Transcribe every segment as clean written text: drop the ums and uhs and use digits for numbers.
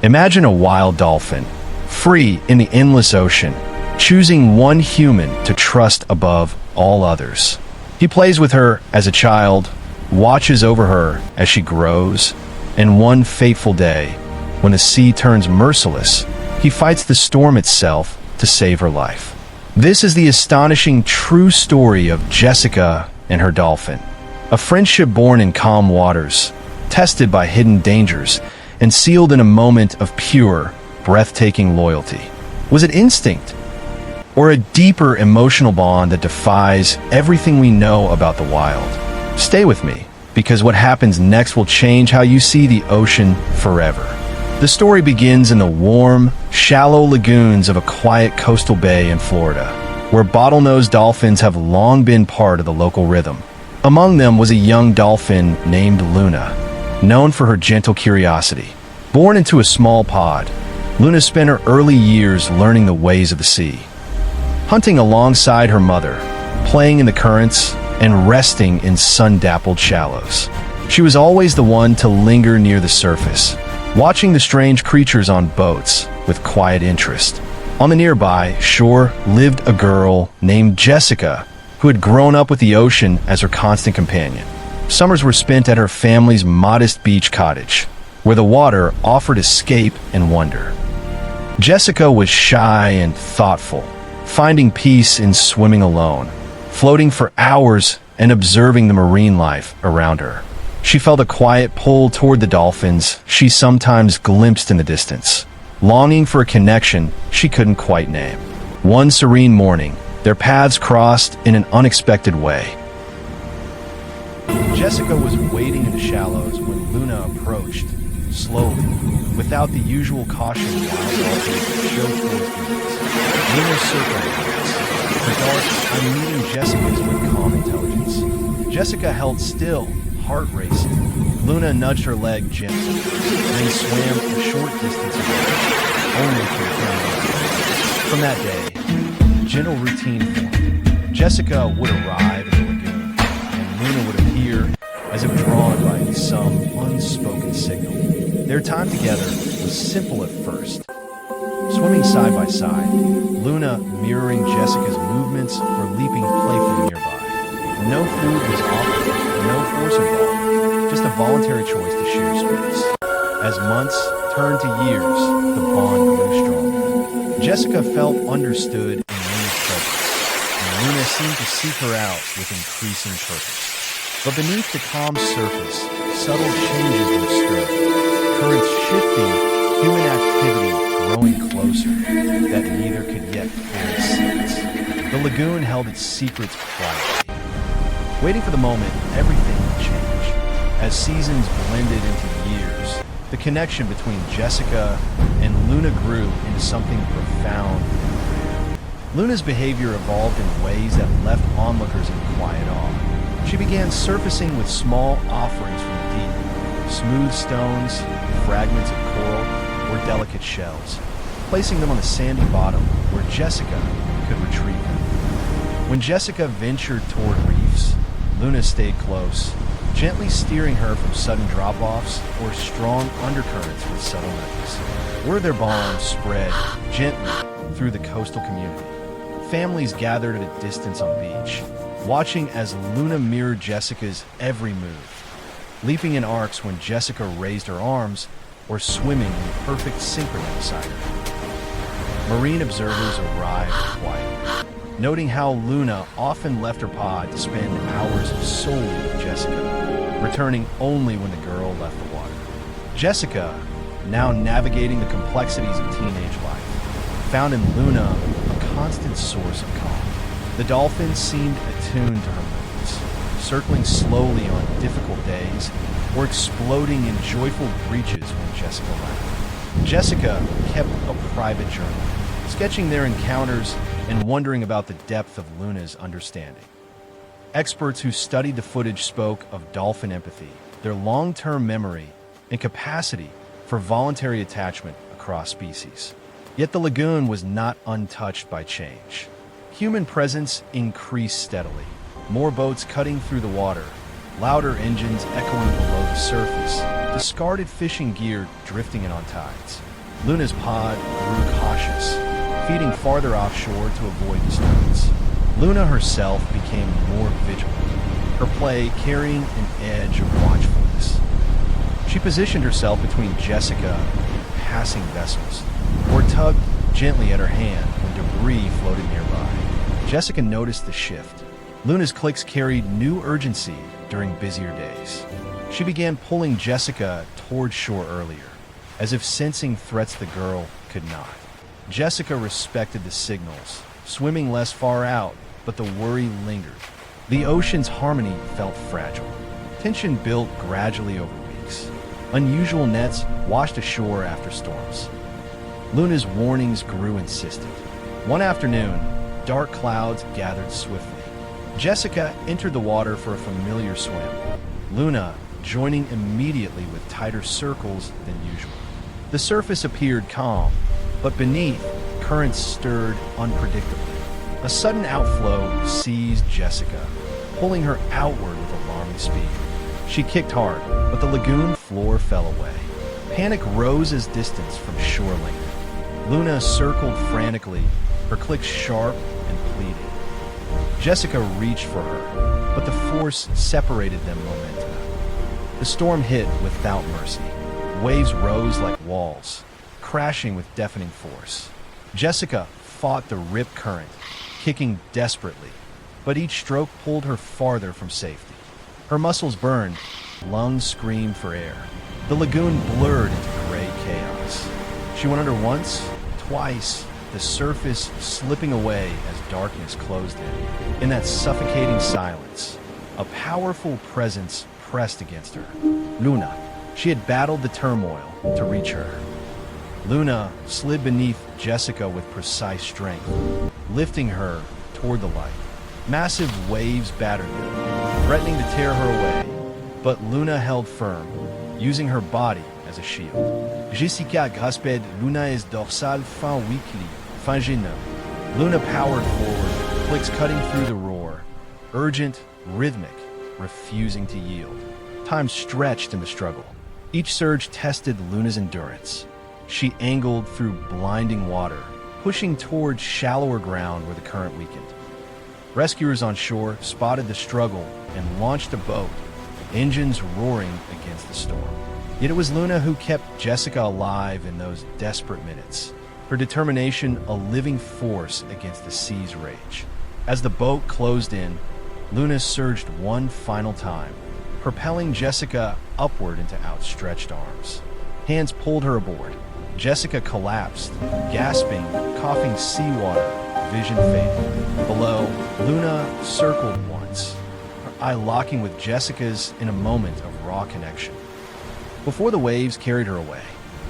Imagine a wild dolphin, free in the endless ocean, choosing one human to trust above all others. He plays with her as a child, watches over her as she grows, and one fateful day, when the sea turns merciless, he fights the storm itself to save her life. This is the astonishing true story of Jessica and her dolphin, a friendship born in calm waters, tested by hidden dangers, and sealed in a moment of pure, breathtaking loyalty. Was it instinct, or a deeper emotional bond that defies everything we know about the wild? Stay with me, because what happens next will change how you see the ocean forever. The story begins in the warm, shallow lagoons of a quiet coastal bay in Florida, where bottlenose dolphins have long been part of the local rhythm. Among them was a young dolphin named Luna, known for her gentle curiosity. Born into a small pod, Luna spent her early years learning the ways of the sea, hunting alongside her mother, playing in the currents, and resting in sun-dappled shallows. She was always the one to linger near the surface, watching the strange creatures on boats with quiet interest. On the nearby shore lived a girl named Jessica, who had grown up with the ocean as her constant companion. Summers were spent at her family's modest beach cottage, where the water offered escape and wonder. Jessica was shy and thoughtful, finding peace in swimming alone, floating for hours and observing the marine life around her. She felt a quiet pull toward the dolphins she sometimes glimpsed in the distance, longing for a connection she couldn't quite name. One serene morning, their paths crossed in an unexpected way. Jessica was wading in the shallows when Luna approached, slowly, without the usual caution wild dolphins show towards humans. Luna circled her dark, unmeeting Jessica's with calm intelligence. Jessica held still, heart racing. Luna nudged her leg gently, then swam a short distance away, only to return. From that day, gentle routine formed. Jessica would arrive in the lagoon, and Luna would appear as if drawn by some unspoken signal. Their time together was simple at first. Swimming side by side, Luna mirroring Jessica's movements or leaping playfully nearby. No food was offered, no force involved, just a voluntary choice to share space. As months turned to years, the bond grew stronger. Jessica felt understood in Luna's presence, and Luna seemed to seek her out with increasing purpose. But beneath the calm surface, subtle changes were stirred. Currents shifting, human activity growing closer, that neither could yet fully sense. The lagoon held its secrets quietly, waiting for the moment everything would change. As seasons blended into years, the connection between Jessica and Luna grew into something profound and rare. Luna's behavior evolved in ways that left onlookers in quiet awe. She began surfacing with small offerings from the deep, smooth stones, fragments of coral, or delicate shells, placing them on the sandy bottom where Jessica could retrieve them. When Jessica ventured toward reefs, Luna stayed close, gently steering her from sudden drop-offs or strong undercurrents with subtle nudges. Word their bond spread gently through the coastal community. Families gathered at a distance on the beach, watching as Luna mirrored Jessica's every move, leaping in arcs when Jessica raised her arms or swimming in perfect synchrony beside her. Marine observers arrived quietly, noting how Luna often left her pod to spend hours solely with Jessica, returning only when the girl left the water. Jessica, now navigating the complexities of teenage life, found in Luna a constant source of calm. The dolphins seemed attuned to her moods, circling slowly on difficult days or exploding in joyful breaches when Jessica left. Jessica kept a private journal, sketching their encounters and wondering about the depth of Luna's understanding. Experts who studied the footage spoke of dolphin empathy, their long-term memory, and capacity for voluntary attachment across species. Yet the lagoon was not untouched by change. Human presence increased steadily, more boats cutting through the water, louder engines echoing below the surface, discarded fishing gear drifting in on tides. Luna's pod grew cautious, feeding farther offshore to avoid disturbance. Luna herself became more vigilant, her play carrying an edge of watchfulness. She positioned herself between Jessica and passing vessels, or tugged gently at her hand when debris floated nearby. Jessica noticed the shift. Luna's clicks carried new urgency during busier days. She began pulling Jessica toward shore earlier, as if sensing threats the girl could not. Jessica respected the signals, swimming less far out, but the worry lingered. The ocean's harmony felt fragile. Tension built gradually over weeks. Unusual nets washed ashore after storms. Luna's warnings grew insistent. One afternoon, dark clouds gathered swiftly. Jessica entered the water for a familiar swim, Luna joining immediately with tighter circles than usual. The surface appeared calm, but beneath, currents stirred unpredictably. A sudden outflow seized Jessica, pulling her outward with alarming speed. She kicked hard, but the lagoon floor fell away. Panic rose as distance from shore lengthened. Luna circled frantically, her clicks sharp and pleaded. Jessica reached for her, but the force separated them momentum. The storm hit without mercy. Waves rose like walls, crashing with deafening force. Jessica fought the rip current, kicking desperately, but each stroke pulled her farther from safety. Her muscles burned, lungs screamed for air. The lagoon blurred into gray chaos. She went under once, twice, the surface slipping away as darkness closed in. In that suffocating silence, a powerful presence pressed against her. Luna. She had battled the turmoil to reach her. Luna slid beneath Jessica with precise strength, lifting her toward the light. Massive waves battered them, threatening to tear her away, but Luna held firm, using her body as a shield. Jasica grasped Luna's dorsal fin weakly, fin gênant. Luna powered forward, clicks cutting through the roar, urgent, rhythmic, refusing to yield. Time stretched in the struggle. Each surge tested Luna's endurance. She angled through blinding water, pushing towards shallower ground where the current weakened. Rescuers on shore spotted the struggle and launched a boat, engines roaring against the storm. Yet it was Luna who kept Jessica alive in those desperate minutes, her determination a living force against the sea's rage. As the boat closed in, Luna surged one final time, propelling Jessica upward into outstretched arms. Hands pulled her aboard. Jessica collapsed, gasping, coughing seawater, vision faded. Below, Luna circled once, her eye locking with Jessica's in a moment of raw connection. Before the waves carried her away,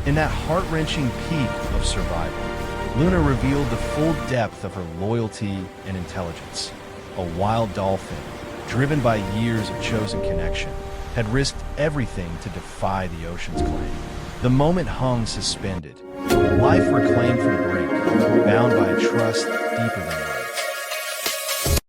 in that heart-wrenching peak of survival, Luna revealed the full depth of her loyalty and intelligence. A wild dolphin, driven by years of chosen connection, had risked everything to defy the ocean's claim. The moment hung suspended, life reclaimed from the brink, bound by a trust deeper than life.